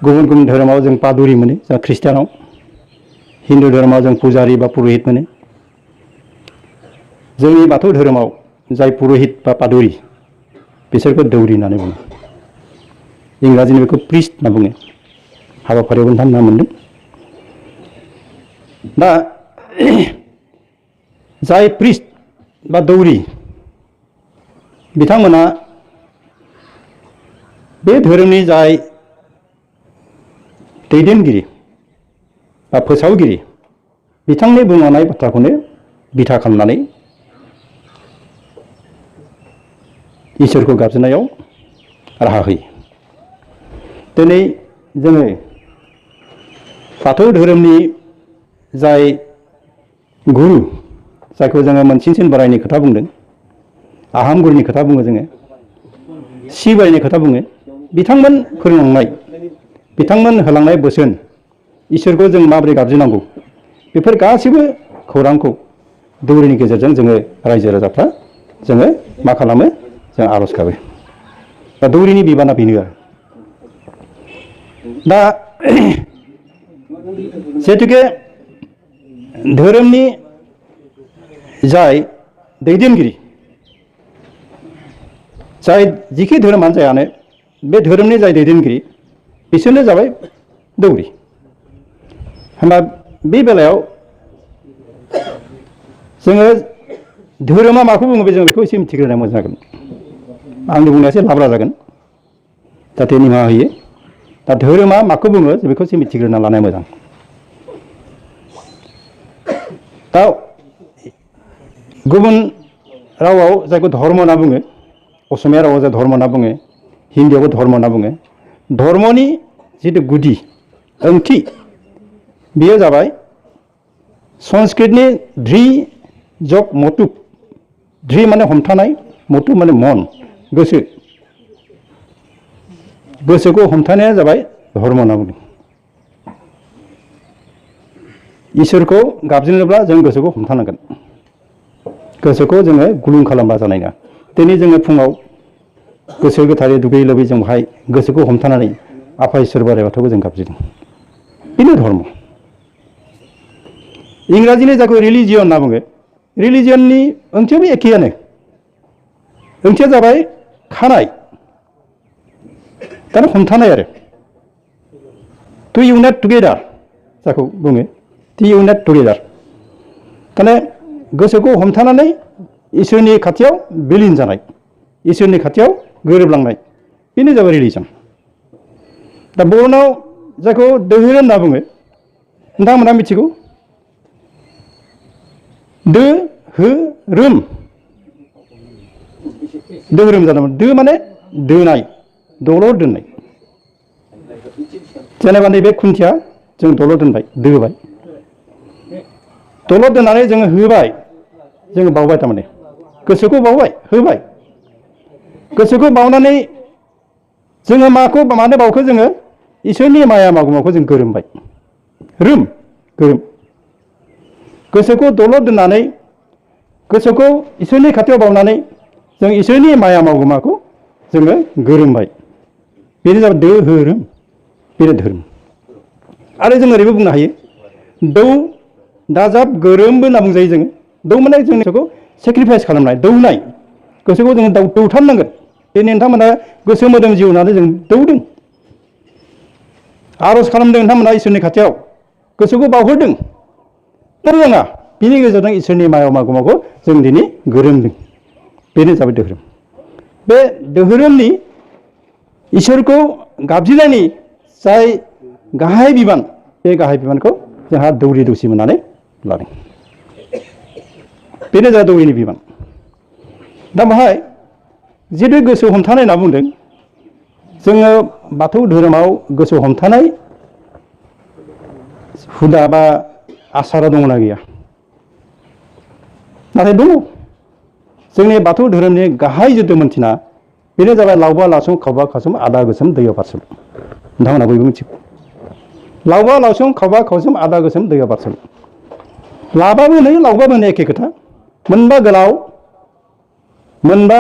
गुबुन गुबुन धोरोमाव जों पादुरि मोनो जों ख्रिस्टियानाव हिन्दु धोरोमाव जों पुजारी बा पुरहित मोनो जोंनि बाथौ धोरोमाव जाय पुरहित बा पादुरि बिसोरखौ दौरि होननानै बुङो इंराजिनि बेखौ प्रिस्ट होनना बुङो हाबाफारियाव नोंथां नाम मोनदों दा जाय प्रिस्ट बा दौरि बिथांमोना बे धोरोमनि जाय दैदेनगिरि बा फोसावगिरि बिथांनि बुंलांनाय बाथ्राखौनो बिथा खालामनानै इसोरखौ गाबज्रिनायाव राहा होयो दिनै जोङो बाथौ धोरोमनि जाय गुरु जायखौ जोङो मोनसिनसिन बोरायनि खोथा बुंदों आहाम गुरुनि खोथा बुङो जोङो सिबायनि खोथा बुङो बिथांमोन फोरोंलांनाय बिथांमोन होलांनाय बोसोन इसोरखौ जों माबोरै गाबज्रिनांगौ बेफोर गासैबो खौरांखौ दौरिनि गेजेरजों जोङो रायजो राजाफ्रा जोङो मा खालामो जों आर'ज गाबो दा दौरिनि बिबाना बेनो आरो दा जिहेतुके धोरोमनि जाय दैदेनगिरि जाय जिखि धोरोमानो जायानो बे धोरोमनि जाय दैदेनगिरि बिसोरनो जाबाय दौरि होनबा बे बेलायाव जोङो धोरोमा माखौ बुङो जों बेखौ एसे मिथिग्रोनाया मोजां जागोन आंनि बुंनाया एसे लाब्रा जागोन जाहाथे निमाहा होयो दा धोरोमा माखौ बुङो जों बेखौ एसे मिथिग्रोना लानाया मोजां दा गुबुन रावाव जायखौ धर्म होनना बुङो असमिया रावाव जाय धर्म होनना बुङो हिन्दीयावबो धर्म होनना बुङो धर्मनि जितु गुदि ओंथि बेयो जाबाय संस्कृतनि ध्रि जग मटुक ध्रि माने हमथानाय मटुक माने मन गोसो गोसोखौ हमथानाया जाबाय धर्म होनना बुङो इसोरखौ गाबज्रिनोब्ला जों गोसोखौ हमथानांगोन गोसोखौ जोङो गुलुं खालामबा जानाय नङा दिनै जोङो फुङाव गोसो गोथारै दुगै लोबै जों बाहाय गोसोखौ हमथानानै आफा इसोर बोराइ बाथौखौ जों गाबज्रिदों बेनो धर्म इंराजिनि जायखौ रिलिजियन होनना बुङो रिलिजियननि ओंथियाबो एखेयानो ओंथिया जाबाय खानाय दाना हमथानाय आरो टु इउनाइट टुगेदार जायखौ बुङो टु इउनाइट टुगेदार माने गोसोखौ हमथानानै इसोरनि खाथियाव बिलिन जानाय इसोरनि खाथियाव गोरोबलांनाय बेनो जाबाय रिलिजन दा बर'नाव जायखौ दोहोरोम होनना बुङो नोंथांमोनहा मिथिगौ धोरोम धोरोम जादोंमोन दो माने दोनाय दलर दोननाय जेनेबा नैबे खुन्थिया जों दलर दोनबाय दोबाय दलर दोननानै जोङो होबाय जोङो बावबाय थारमाने गोसोखौ बावबाय होबाय गोसोखौ बावनानै जोङो माखौ मानो बावखो जोङो इसोरनि माया मागुमाखौ जों गोरोमबाय गोरोम गोसोखौ दलर दोननानै गोसोखौ इसोरनि खाथियाव बावनानै जों इसोरनि माया मावगुमाखौ जोङो गोरोमबाय बेनो जाबाय दोहोरोम बेनो धोरोम आरो जों ओरैबो बुंनो हायो दौ दाजाब गोरोमबो होनना बुंजायो जोङो दौ माने जोंनि गोसोखौ सेक्रिफाइस खालामनाय दौनाय गोसोखौ जोङो दौथारनांगोन दिनै नोंथांमोना गोसो मोदोम जिउ होनानै जों दौदों आर'ज खालामदों नोंथांमोना इसोरनि खाथियाव गोसोखौ बावहोदों रोङा बिनि गेजेरजों इसोरनि मायाव मागुमाखौ जों दिनै गोरोमदों बेनो जाबाय धोरोम बे धोरोमनि इसोरखौ गाबज्रिनायनि जाय गाहाय बिबान बे गाहाय बिबानखौ जोंहा दौरि दौसि मोननानै लादों बेनो जाबाय दौरिनि बिबान दा बेहाय जिहेतु गोसो हमथानाय होनना बुंदों जोङो बाथौ धोरोमाव गोसो हमथानाय हुदा बा आसारा दंना गैया नाथाय दङ जोंनि बाथौ धोरोमनि गाहाय जिथु मोनथिना बेनो जाबाय लावबा लासं खावबा खावसोम आदा गोसोम दैयाव बारसोम नोंथांमोना बयबो मिथिगौ लावबा लावसं खावबा खावसोम आदा गोसोम दैयाव बारसोम लाबाबो नै लावबाबो नै एखे खोथा मोनबा गोलाव मोनबा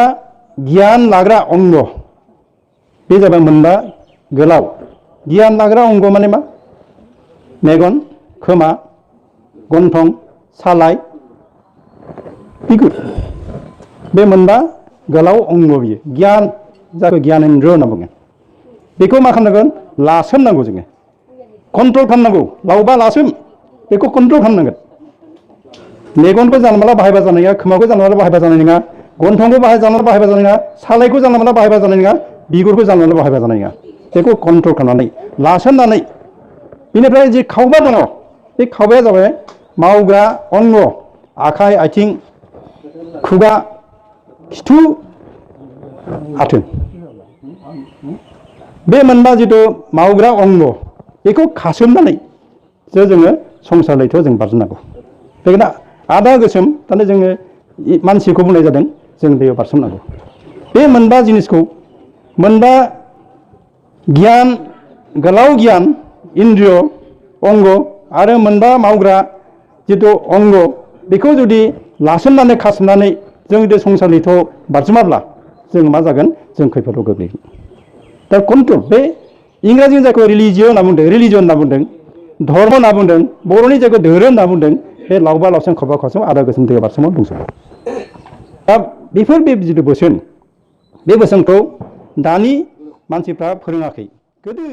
गियान लाग्रा अंग बे जाबाय मोनबा गोलाव गियान लाग्रा अंग माने मा मेगन खोमा गन्थं सालाय बिगुर बे मोनबा गोलाव अंग बियो गियान जायखौ गियानेन्द्र होनना बुङो बेखौ मा खालामनांगोन लासोमनांगौ जोङो कन्ट्रल खालामनांगौ लावबा लासोम बेखौ कन्ट्रल खालामनांगोन मेगनखौ जानला मोनला बाहायबा जानाय नङा खोमाखौ जानला मोनला बाहायबा जानाय नङा गन्थंखौ जानला मोनला बाहायबा जानाय नङा सालायखौ जानला मोनला बाहायबा जानाय नङा बिगुरखौ जानला मोनला बाहायबा जानाय नङा बेखौ कन्ट्रल खालामनानै लासोमनानै बेनिफ्राय जि खावबा दङ बे खावबाया जाबाय मावग्रा अंग आखाइ आथिं खुगा खिथु आथोन बे मोनबा जिथु मावग्रा अंग बेखौ खासोमनानै जोङो संसार लैथोआव जों बारजोबनांगौ बेखायनो आदा गोसोम ताने जोङो मानसिखौ बुंनाय जादों जों दैयाव बारसोमनांगौ बे मोनबा जिनिसखौ मोनबा गियान गोलाव गियान इन्द्रिय अंग आरो मोनबा मावग्रा जिथु अंग बेखौ जुदि लासोमनानै खासोमनानै जों जुदि संसार लैथोआव बारजुमाब्ला जों मा जागोन जों खैफोदाव गोग्लैगोन दा कन्ट्रल बे इंराजिनि जायखौ रिलिजियन होनना बुंदों रिलिजन होनना बुंदों धर्म होनना बुंदों बर'नि जायखौ धोरोम होनना बुंदों बे लावबा लावसोम खावबा खावसोम आदा गोसोम दैयाव बारसोमाव दंजोबो दा बेफोर बे जिथु बोसोन बे बोसोनखौ दानि मानसिफ्रा फोरोङाखै गोदो